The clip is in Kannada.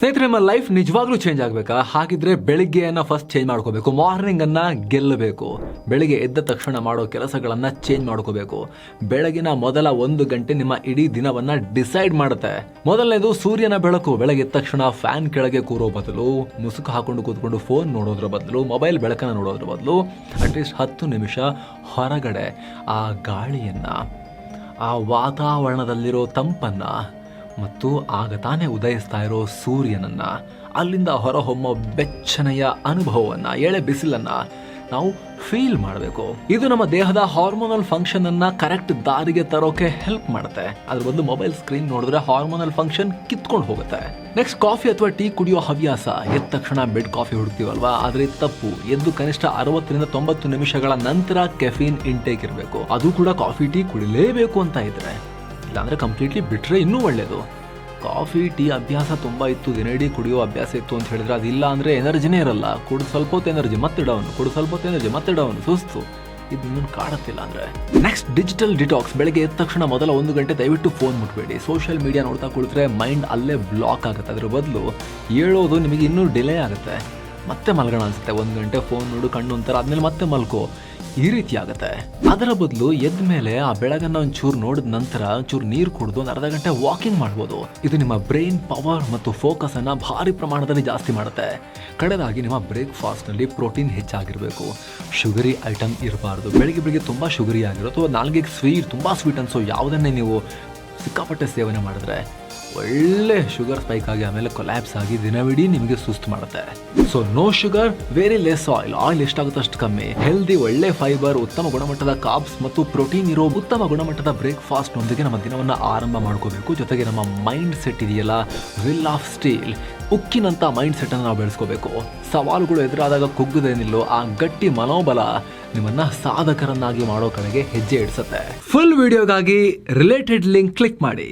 ಸ್ನೇಹಿತರೆ, ನಿಮ್ಮ ಲೈಫ್ ನಿಜವಾಗ್ಲೂ ಚೇಂಜ್ ಆಗಬೇಕಾ? ಹಾಗಿದ್ರೆ ಬೆಳಿಗ್ಗೆಯನ್ನ ಫಸ್ಟ್ ಚೇಂಜ್ ಮಾಡ್ಕೋಬೇಕು. ಮಾರ್ನಿಂಗ್ ಅನ್ನ ಗೆಲ್ಲಬೇಕು. ಬೆಳಿಗ್ಗೆ ಎದ್ದ ತಕ್ಷಣ ಮಾಡೋ ಕೆಲಸಗಳನ್ನ ಚೇಂಜ್ ಮಾಡ್ಕೋಬೇಕು. ಬೆಳಗಿನ ಮೊದಲ 1 ಗಂಟೆ ನಿಮ್ಮ ಇಡೀ ದಿನವನ್ನ ಡಿಸೈಡ್ ಮಾಡುತ್ತೆ. ಮೊದಲನೇದು ಸೂರ್ಯನ ಬೆಳಕು. ಬೆಳಗ್ಗೆ ಎದ್ದ ತಕ್ಷಣ ಫ್ಯಾನ್ ಕೆಳಗೆ ಕೂರೋ ಬದಲು, ಮುಸುಕು ಹಾಕೊಂಡು ಕೂತ್ಕೊಂಡು ಫೋನ್ ನೋಡೋದ್ರ ಬದಲು, ಮೊಬೈಲ್ ಬೆಳಕನ್ನ ನೋಡೋದ್ರ ಬದಲು ಅಟ್ಲೀಸ್ಟ್ 10 ನಿಮಿಷ ಹೊರಗಡೆ ಆ ಗಾಳಿಯನ್ನ, ಆ ವಾತಾವರಣದಲ್ಲಿರೋ ತಂಪನ್ನ ಮತ್ತು ಆಗ ತಾನೇ ಉದಯಿಸ್ತಾ ಇರೋ ಸೂರ್ಯನನ್ನ, ಅಲ್ಲಿಂದ ಹೊರಹೊಮ್ಮೋ ಬೆಚ್ಚನೆಯ ಅನುಭವವನ್ನ, ಎಳೆ ಬಿಸಿಲನ್ನ ನಾವು ಫೀಲ್ ಮಾಡಬೇಕು. ಇದು ನಮ್ಮ ದೇಹದ ಹಾರ್ಮೋನಲ್ ಫಂಕ್ಷನ್ ಅನ್ನ ಕರೆಕ್ಟ್ ದಾರಿಗೆ ತರೋಕೆ ಹೆಲ್ಪ್ ಮಾಡುತ್ತೆ. ಅದ್ರ ಬದಲು ಮೊಬೈಲ್ ಸ್ಕ್ರೀನ್ ನೋಡಿದ್ರೆ ಹಾರ್ಮೋನಲ್ ಫಂಕ್ಷನ್ ಕಿತ್ಕೊಂಡು ಹೋಗುತ್ತೆ. ನೆಕ್ಸ್ಟ್, ಕಾಫಿ ಅಥವಾ ಟೀ ಕುಡಿಯೋ ಹವ್ಯಾಸ. ಎದ್ದ ತಕ್ಷಣ ಬೆಡ್ ಕಾಫಿ ಹುಡುಕ್ತೀವಲ್ವಾ, ಆದ್ರೆ ತಪ್ಪು. ಎದ್ದು ಕನಿಷ್ಠ 60 ರಿಂದ 90 ನಿಮಿಷಗಳ ನಂತರ ಕೆಫೀನ್ ಇಂಟೇಕ್ ಇರಬೇಕು. ಅದು ಕೂಡ ಕಾಫಿ ಟೀ ಕುಡಿಲೇಬೇಕು ಅಂತ ಇದ್ರೆ, ಇಲ್ಲಾಂದ್ರೆ ಕಂಪ್ಲೀಟ್ಲಿ ಬಿಟ್ರೆ ಇನ್ನೂ ಒಳ್ಳೇದು. ಕಾಫಿ ಟೀ ಅಭ್ಯಾಸ ತುಂಬಾ ಇತ್ತು, ದಿನಡಿ ಕುಡಿಯೋ ಅಭ್ಯಾಸ ಇತ್ತು ಅಂತ ಹೇಳಿದ್ರೆ ಅದಿಲ್ಲ ಅಂದ್ರೆ ಎನರ್ಜಿನೇ ಇರಲ್ಲ. ಕುಡಿದು ಸ್ವಲ್ಪ ಹೊತ್ತು ಎನರ್ಜಿ ಮತ್ತೆ ಡೌನ್, ಕುಡಿದು ಸ್ವಲ್ಪ ಹೊತ್ತು ಎನರ್ಜಿ ಮತ್ತೆ ಡೌನ್, ಸುಸ್ತು. ಇದು ನಿಮ್ಮನ್ನು ಕಾಡುತ್ತಿಲ್ಲ ಅಂದ್ರೆ. Next, digital detox. ಬೆಳಗ್ಗೆ ಎದ್ದ ತಕ್ಷಣ ಮೊದಲ 1 ಗಂಟೆ ದಯವಿಟ್ಟು ಫೋನ್ ಮುಟ್ಬೇಡಿ. ಸೋಷಿಯಲ್ ಮೀಡಿಯಾ ನೋಡ್ತಾ ಕುಳಿತರೆ ಮೈಂಡ್ ಅಲ್ಲೇ ಬ್ಲಾಕ್ ಆಗುತ್ತೆ. ಅದ್ರ ಬದಲು ಹೇಳೋದು ನಿಮಗೆ ಇನ್ನೂ ಡಿಲೇ ಆಗುತ್ತೆ. ಮತ್ತೆ ಮಲ್ಗೋಣ ಅನ್ಸುತ್ತೆ. 1 ಗಂಟೆ ಫೋನ್ ನೋಡು, ಕಣ್ಣು ಒಂಥರ, ಆದ್ಮೇಲೆ ಮತ್ತೆ ಮಲ್ಕೋ, ಈ ರೀತಿ ಆಗುತ್ತೆ. ಅದರ ಬದಲು ಎದ್ದ ಮೇಲೆ ಆ ಬೆಳಗನ್ನ ಒಂಚೂರು ನೋಡಿದ ನಂತರ ಒಂಚೂರು ನೀರು ಕುಡಿದು 1/2 ಗಂಟೆ ವಾಕಿಂಗ್ ಮಾಡ್ಬೋದು. ಇದು ನಿಮ್ಮ ಬ್ರೈನ್ ಪವರ್ ಮತ್ತು ಫೋಕಸ್ ಅನ್ನ ಭಾರಿ ಪ್ರಮಾಣದಲ್ಲಿ ಜಾಸ್ತಿ ಮಾಡುತ್ತೆ. ಕಡೆದಾಗಿ, ನಿಮ್ಮ ಬ್ರೇಕ್ಫಾಸ್ಟ್ ನಲ್ಲಿ ಪ್ರೋಟೀನ್ ಹೆಚ್ಚಾಗಿರಬೇಕು. ಶುಗರಿ ಐಟಮ್ ಇರಬಾರ್ದು. ಬೆಳಿಗ್ಗೆ ತುಂಬಾ ಶುಗರಿ ಆಗಿರೋ ಅಥವಾ ನಾಲ್ಗೆಗೆ ತುಂಬಾ ಸ್ವೀಟ್ ಅನ್ಸೋ ಯಾವುದನ್ನೇ ನೀವು ಸಿಕ್ಕಾಪಟ್ಟೆ ಸೇವನೆ ಮಾಡಿದ್ರೆ ಒಳ್ಳೆ ಶುಗರ್ ಸ್ಪೈಕ್ ಆಗಿ ಆಮೇಲೆ ಕೊಲ್ಯಾಪ್ಸ್ ಆಗಿ ದಿನವಿಡೀ ನಿಮಗೆ ಸುಸ್ತು ಮಾಡುತ್ತೆ. So no sugar, very less oil. Oil ಎಷ್ಟಾಗುತ್ತೆ ಅಷ್ಟು ಕಮ್ಮಿ. ಹೆಲ್ದಿ, ಒಳ್ಳೆ ಫೈಬರ್, ಉತ್ತಮ ಗುಣಮಟ್ಟದ ಕಾರ್ಬ್ಸ್ ಮತ್ತು ಪ್ರೋಟೀನ್ ಇರೋ ಉತ್ತಮ ಗುಣಮಟ್ಟದ ಬ್ರೇಕ್ಫಾಸ್ಟ್ ನೊಂದಿಗೆ ನಮ್ಮ ದಿನವನ್ನ ಆರಂಭ ಮಾಡ್ಕೋಬೇಕು. ಜೊತೆಗೆ ನಮ್ಮ ಮೈಂಡ್ ಸೆಟ್ ಇದೆಯಲ್ಲ, ವಿಲ್ ಆಫ್ ಸ್ಟೀಲ್, ಉಕ್ಕಿನಂತ ಮೈಂಡ್ ಸೆಟ್ ಅನ್ನು ನಾವು ಬೆಳೆಸ್ಕೋಬೇಕು. ಸವಾಲುಗಳು ಎದುರಾದಾಗ ಕುಗ್ಗದೆ ನಿಲ್ಲೋ ಆ ಗಟ್ಟಿ ಮನೋಬಲ ನಿಮ್ಮನ್ನ ಸಾಧಕರನ್ನಾಗಿ ಮಾಡೋ ಕಡೆಗೆ ಹೆಜ್ಜೆ ಇಡಿಸುತ್ತೆ. ಫುಲ್ ವಿಡಿಯೋಗಾಗಿ ರಿಲೇಟೆಡ್ ಲಿಂಕ್ ಕ್ಲಿಕ್ ಮಾಡಿ.